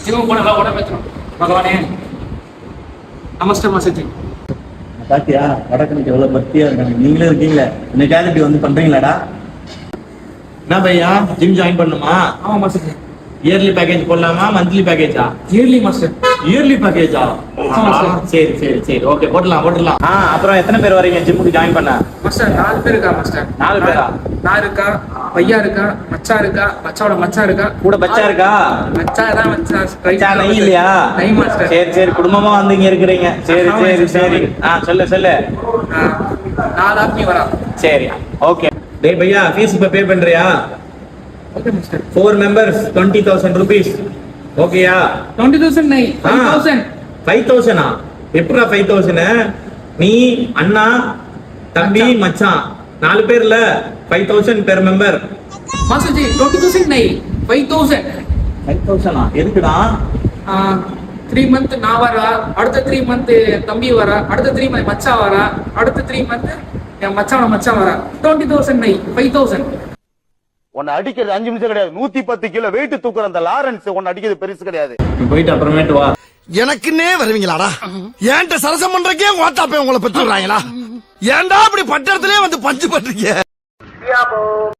இவன் போன உடம்பு வச்சிடும் பகவானே. நமஸ்தே மாஸ்டர்ஜி. பாத்தியா வடக்கனுக்கு எவ்வளவு பக்தியா இருக்காங்க. நீங்களே இருக்கீங்களே, இன்னைக்காவது இப்படி வந்து பண்றீங்களாடா? என்ன பையா, ஜிம் ஜாயின் பண்ணுமா? ஆமா மாஸ்டர்ஜி. இயர்லி பேக்கேஜ் போடலாமா, மந்த்லி பேக்கேஜா? Yearly master. இயர்லி பேக்கேஜா? சரி சரி சரி, ஓகே, போடலாம். அப்புறம் எத்தனை பேர் வரீங்க ஜிம்முக்கு ஜாயின் பண்ண? மாஸ்டர் 4 பேர் இருக்கா மாஸ்டர். 4 பேரா? நான் இருக்கா, பையா இருக்கா, மச்சா இருக்கா, மச்சாவோட மச்சா இருக்கா, கூட பச்சா இருக்கா? மச்சா தான் மச்சா நெய் இல்லையா? நெய் மாஸ்டர். சரி சரி, குடும்பமா வந்து இங்க இருக்கிறீங்க. சரி சரி சரி, சொல்லு. 4 ஆத்மி வரா. சரி ஓகே. டேய் பையா, ஃபீஸ் இப்ப பே பண்றியா? Okay master. 4 members 20,000 rupees. ஓகேயா? 20,000 नहीं 5,000. 5,000 எப்படா 5,000? நீ அண்ணா தம்பி மச்சான் 4 பேர்ல 5,000 per member. மாஸ்டர் ஜி 20,000 नहीं 5,000. 5,000 எதுக்குடா? 3 month நான் வரா, அடுத்த 3 month தம்பி வரா, அடுத்த 3 month மச்சா வரா, அடுத்த 3 month என் மச்சாவோட மச்சான் வரா. 20,000 नहीं 5,000. உன்னை அடிக்கிறது 5 நிமிஷம் கிடையாது. 110 கிலோ வெயிட் தூக்குற அந்த லாரன்ஸ் உன்னை அடிக்கிறது பெருசு கிடையாது. நீ போயிட்டு அப்புறமேட்டு வா. எனக்குன்னே வருவீங்களாடா? ஏன்ட்ட சரசம் பண்றக்கே ஓட்டாப்பே உங்களை பெற்றுறாங்களா? ஏன்டா அப்படி பட்டத்திலே வந்து பஞ்சு பண்றீங்க?